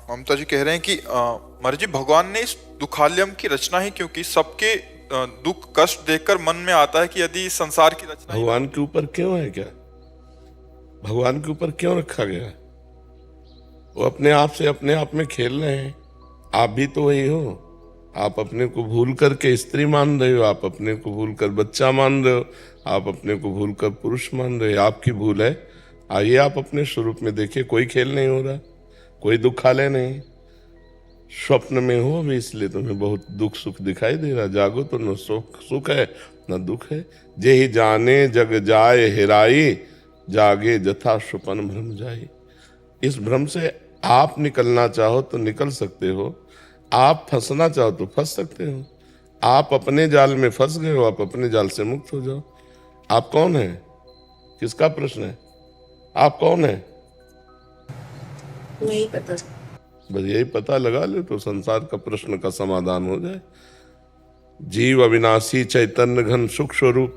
ममता जी कह रहे हैं कि महाराज जी भगवान ने इस दुखालयम की रचना ही क्यों की? सबके दुख कष्ट देखकर मन में आता है कि यदि इस संसार की रचना ही ना भगवान होती। के ऊपर क्यों है क्या? भगवान के ऊपर क्यों रखा गया है? वो अपने आप से अपने आप में खेल रहे हैं। आप भी तो वही हो। आप अपने को भूल करके स्त्री मान रहे हो, आप अपने को भूल कर बच्चा मान रहे हो, आप अपने को भूल कर पुरुष मान रहे हो। आपकी भूल है। आइए आप अपने स्वरूप में देखिए, कोई खेल नहीं हो रहा, कोई दुखालय नहीं। स्वप्न में हो अभी, इसलिए तुम्हें बहुत दुख सुख दिखाई दे रहा। जागो तो न सुख सुख है न दुख है। जे ही जाने जग जाए हेराई, जागे जथा स्वपन भ्रम जाई। इस भ्रम से आप निकलना चाहो तो निकल सकते हो, आप फंसना चाहो तो फंस सकते हो। आप अपने जाल में फंस गए हो, आप अपने जाल से मुक्त हो जाओ। आप कौन है? किसका प्रश्न है? आप कौन है? नहीं पता। बस यही पता लगा ले तो संसार का प्रश्न का समाधान हो जाए। जीव अविनाशी चैतन्य घन सुख स्वरूप,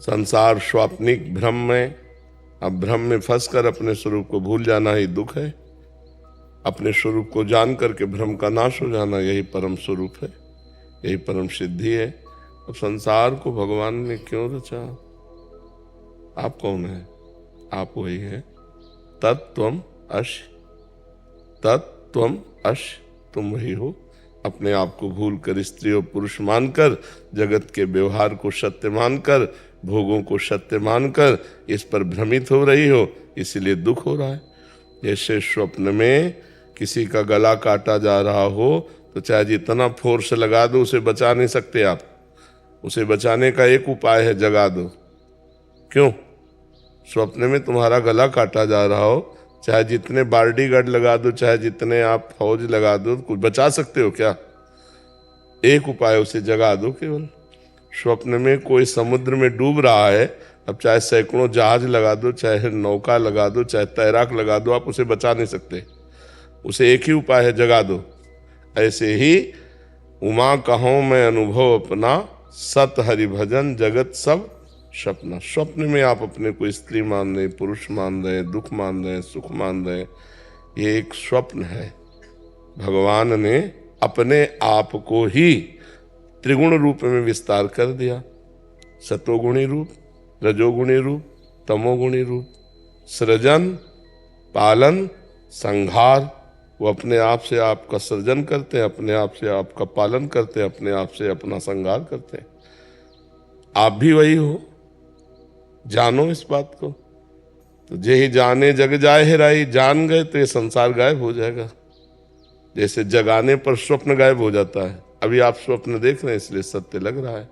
संसार स्वाप्निक भ्रम में। अब भ्रम में फंसकर अपने स्वरूप को भूल जाना ही दुख है। अपने स्वरूप को जान करके भ्रम का नाश हो जाना, यही परम स्वरूप है, यही परम सिद्धि है। अब संसार को भगवान ने क्यों रचा? आप कौन है? आप वही है। तत्त्वम अश, तत्त्वम अश, तुम वही हो। अपने आप को भूल कर स्त्री और पुरुष मानकर, जगत के व्यवहार को सत्य मानकर, भोगों को सत्य मानकर इस पर भ्रमित हो रही हो, इसीलिए दुख हो रहा है। जैसे स्वप्न में किसी का गला काटा जा रहा हो तो चाहे जितना फोर्स लगा दो उसे बचा नहीं सकते आप। उसे बचाने का एक उपाय है, जगा दो। क्यों? स्वप्न में तुम्हारा गला काटा जा रहा हो, चाहे जितने बॉडीगार्ड लगा दो, चाहे जितने आप फौज लगा दो, कुछ बचा सकते हो क्या? एक उपाय, उसे जगा दो केवल। स्वप्न में कोई समुद्र में डूब रहा है, अब चाहे सैकड़ों जहाज लगा दो, चाहे नौका लगा दो, चाहे तैराक लगा दो, आप उसे बचा नहीं सकते। उसे एक ही उपाय है, जगा दो। ऐसे ही उमा कहो मैं अनुभव अपना, सत हरि भजन जगत सब सपना। स्वप्न में आप अपने को स्त्री मान रहे, पुरुष मान रहे, दुख मान रहे, सुख मान रहे, ये एक स्वप्न है। भगवान ने अपने आप को ही त्रिगुण रूप में विस्तार कर दिया। सतोगुणी रूप, रजोगुणी रूप, तमोगुणी रूप। सृजन, पालन, संहार। वो अपने आप से आपका सृजन करते हैं, अपने आप से आपका पालन करते हैं, अपने आप से अपना संहार करते हैं। आप भी वही हो, जानो इस बात को। तो जे ही जाने जग जाए हेराई, जान गए तो ये संसार गायब हो जाएगा। जैसे जगाने पर स्वप्न गायब हो जाता है। अभी आप स्वप्न देख रहे हैं इसलिए सत्य लग रहा है।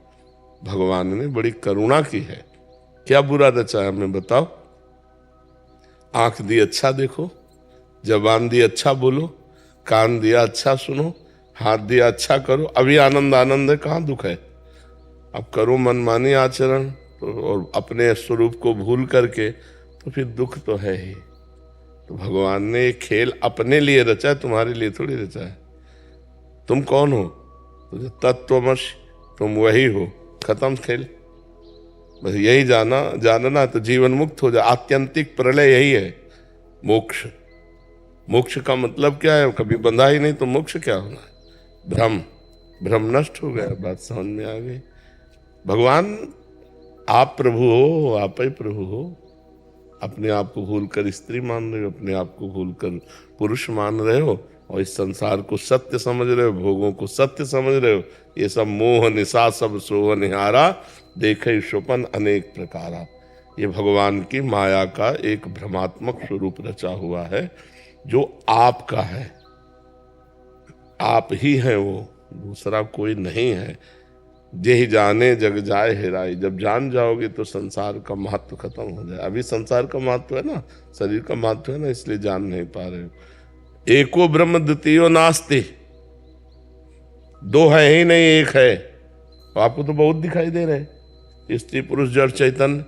भगवान ने बड़ी करुणा की है। क्या बुरा रचा है हमें बताओ? आंख दी अच्छा देखो, जबान दी अच्छा बोलो, कान दिया अच्छा सुनो, हाथ दिया अच्छा करो। अभी आनंद आनंद है, कहाँ दुख है? अब करो मनमानी आचरण और अपने स्वरूप को भूल करके, तो फिर दुख तो है ही। तो भगवान ने एक खेल अपने लिए रचा है, तुम्हारे लिए थोड़ी रचा है। तुम कौन हो? तो तत्त्वमश, तुम वही हो। खत्म खेल। बस यही जानना तो जीवन मुक्त हो जाए। आत्यंतिक प्रलय यही है, मोक्ष। मोक्ष का मतलब क्या है? कभी बंधा ही नहीं तो मोक्ष क्या होना है? भ्रम, भ्रम नष्ट हो गया, बात समझ में आ गई। भगवान आप प्रभु हो, आप ही प्रभु हो। अपने आप को भूल कर स्त्री मान रहे हो, अपने आप को भूल कर पुरुष मान रहे हो, और इस संसार को सत्य समझ रहे हो, भोगों को सत्य समझ रहे हो। ये सब मोह निशा सब सोह निहारा, देखे स्वपन अनेक प्रकारा। ये भगवान की माया का एक भ्रमात्मक स्वरूप रचा हुआ है, जो आपका है। आप ही हैं वो, दूसरा कोई नहीं है। जे ही जाने जग जाए हेराई। जब जान जाओगे तो संसार का महत्व खत्म हो जाए। अभी संसार का महत्व है ना, शरीर का महत्व है ना, इसलिए जान नहीं पा रहे हो। एको ब्रह्म द्वितीयो नास्ति, दो है ही नहीं, एक है। तो आपको तो बहुत दिखाई दे रहे हैं, स्त्री पुरुष जड़ चैतन्य।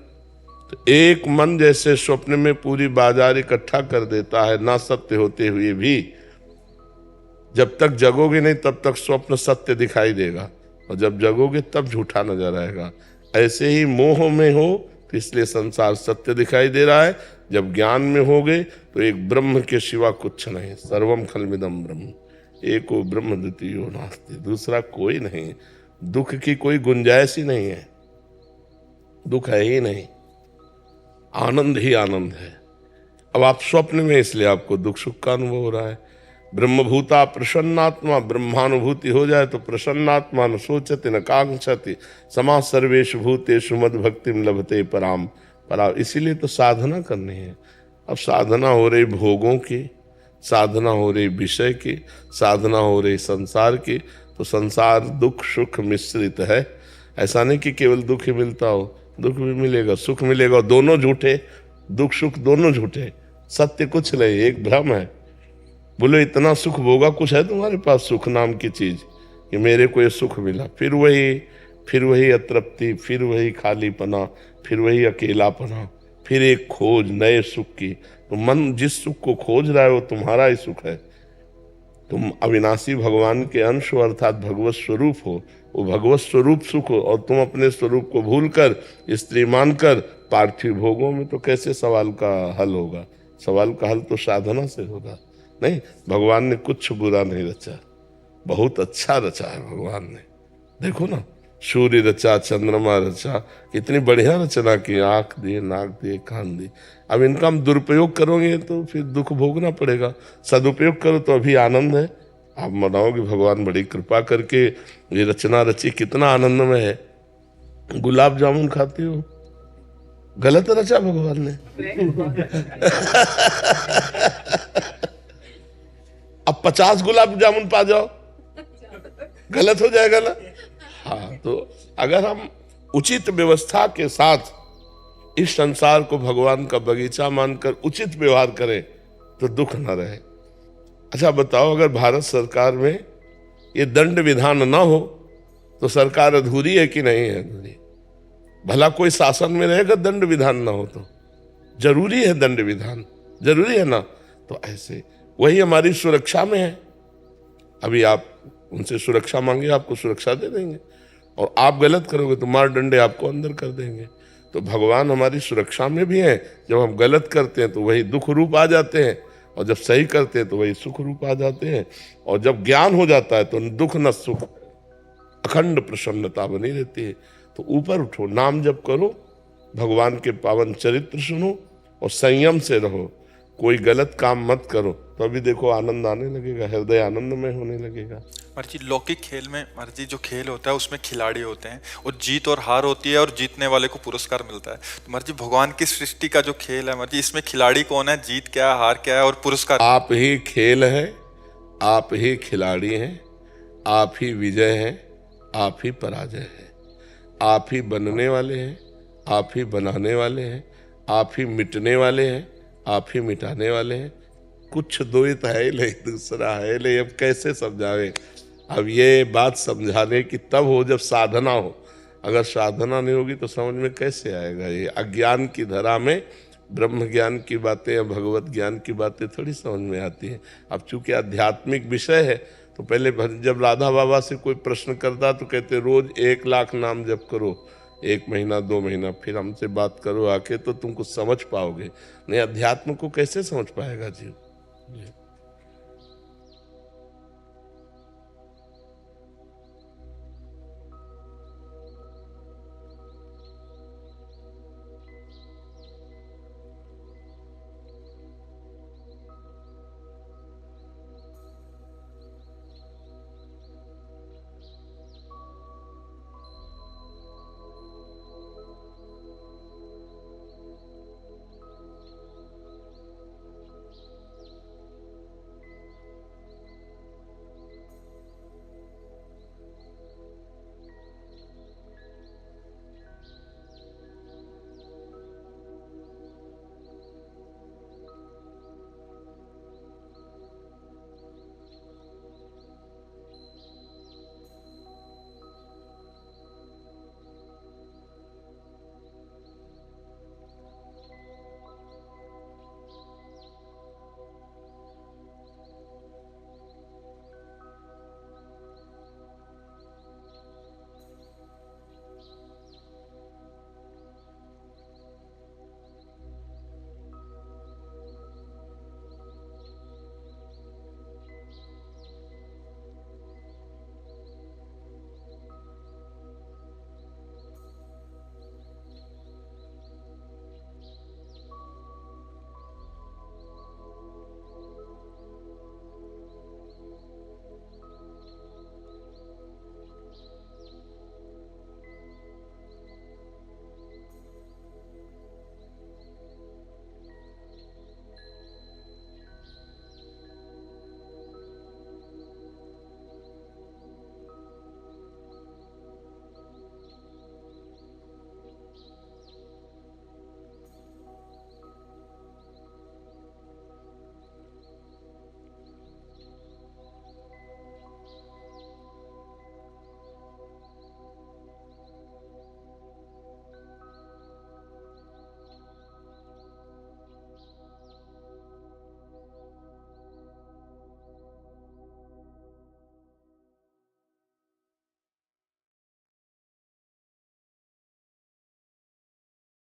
तो एक मन जैसे स्वप्न में पूरी बाजार इकट्ठा कर देता है, ना सत्य होते हुए भी। जब तक जगोगे नहीं तब तक स्वप्न सत्य दिखाई देगा, और जब जगोगे तब झूठा नजर आएगा। ऐसे ही मोह में हो तो इसलिए संसार सत्य दिखाई दे रहा है। जब ज्ञान में हो गए तो एक ब्रह्म के सिवा कुछ नहीं, सर्वम खलमिदम ब्रह्म, एको ब्रह्म द्वितीयो नास्ति, दूसरा कोई नहीं। दुख की कोई गुंजाइश ही नहीं है, दुख है ही नहीं, आनंद ही आनंद है। अब आप स्वप्न में, इसलिए आपको दुख सुख का अनुभव हो रहा है। ब्रह्मभूता प्रसन्नात्मा, ब्रह्मानुभूति हो जाए तो प्रसन्नात्मा न सोचति न कांक्षति, समा सर्वेषु भूतेषु मद भक्तिम लभते पराम परा। इसीलिए तो साधना करनी है। अब साधना हो रही भोगों की, साधना हो रही विषय की, साधना हो रही संसार की, तो संसार दुख सुख मिश्रित है। ऐसा नहीं कि केवल दुख ही मिलता हो, दुख भी मिलेगा, सुख मिलेगा, दोनों झूठे, दुख सुख दोनों झूठे, सत्य कुछ नहीं, एक भ्रम है। बोले इतना सुख भोगा, कुछ है तुम्हारे पास सुख नाम की चीज कि मेरे को ये सुख मिला? फिर वही अतृप्ति, फिर वही खालीपना, फिर वही अकेलापना, फिर एक खोज नए सुख की। तो मन जिस सुख को खोज रहा है वो तुम्हारा ही सुख है। तुम अविनाशी भगवान के अंश हो, अर्थात भगवत स्वरूप हो, वो भगवत स्वरूप सुख हो, और तुम अपने स्वरूप को भूलकर स्त्री मानकर पार्थिव भोगों में, तो कैसे सवाल का हल होगा? सवाल का हल तो साधना से होगा। नहीं, भगवान ने कुछ बुरा नहीं रचा, बहुत अच्छा रचा है भगवान ने। देखो ना, सूर्य रचा, चंद्रमा रचा, कितनी बढ़िया रचना की, आंख दिए, नाक दिए, कान दिए। अब इनका हम दुरुपयोग करोगे तो फिर दुख भोगना पड़ेगा, सदुपयोग करो तो अभी आनंद है। आप मनाओगे भगवान बड़ी कृपा करके ये रचना रची, कितना आनंद में है। गुलाब जामुन खाती हो, गलत रचा भगवान ने। अब 50 गुलाब जामुन पा जाओ, गलत हो जाएगा ना। हाँ, तो अगर हम उचित व्यवस्था के साथ इस संसार को भगवान का बगीचा मानकर उचित व्यवहार करें तो दुख न रहे। अच्छा बताओ, अगर भारत सरकार में ये दंड विधान ना हो तो सरकार अधूरी है कि नहीं है? अधूरी। भला कोई शासन में रहेगा दंड विधान ना हो तो? जरूरी है, दंड विधान जरूरी है ना। तो ऐसे वही हमारी सुरक्षा में है। अभी आप उनसे सुरक्षा मांगे, आपको सुरक्षा दे देंगे, और आप गलत करोगे तो मार डंडे आपको अंदर कर देंगे। तो भगवान हमारी सुरक्षा में भी है। जब हम गलत करते हैं तो वही दुख रूप आ जाते हैं, और जब सही करते हैं तो वही सुख रूप आ जाते हैं। और जब ज्ञान हो जाता है तो न दुख न सुख, अखंड प्रसन्नता बनी रहती है। तो ऊपर उठो, नाम जप करो, भगवान के पावन चरित्र सुनो और संयम से रहो। कोई गलत काम मत करो, तो अभी देखो आनंद आने लगेगा, हृदय आनंदमय होने लगेगा। मर्जी लौकिक खेल में, मर्जी जो खेल होता है उसमें खिलाड़ी होते हैं और जीत और हार होती है, और जीतने वाले को पुरस्कार मिलता है। तो मर्जी भगवान की सृष्टि का जो खेल है, मर्जी इसमें खिलाड़ी कौन है, जीत क्या है, हार क्या है और पुरस्कार? आप ही खेल है, आप ही खिलाड़ी हैं, आप ही विजय हैं, आप ही पराजय है। आप ही बनने वाले हैं, आप ही बनाने वाले हैं, आप ही मिटने वाले हैं, आप ही मिटाने वाले हैं। कुछ द्वैत है नहीं, दूसरा है नहीं। अब कैसे समझावे? अब ये बात समझाने की तब हो जब साधना हो। अगर साधना नहीं होगी तो समझ में कैसे आएगा? ये अज्ञान की धरा में ब्रह्म ज्ञान की बातें या भगवत ज्ञान की बातें थोड़ी समझ में आती हैं। अब चूंकि आध्यात्मिक विषय है तो पहले जब राधा बाबा से कोई प्रश्न करता तो कहते रोज 1 लाख नाम जप करो, 1 महीना 2 महीना, फिर हमसे बात करो आके, तो तुम कुछ समझ पाओगे। नहीं, अध्यात्म को कैसे समझ पाएगा जीव?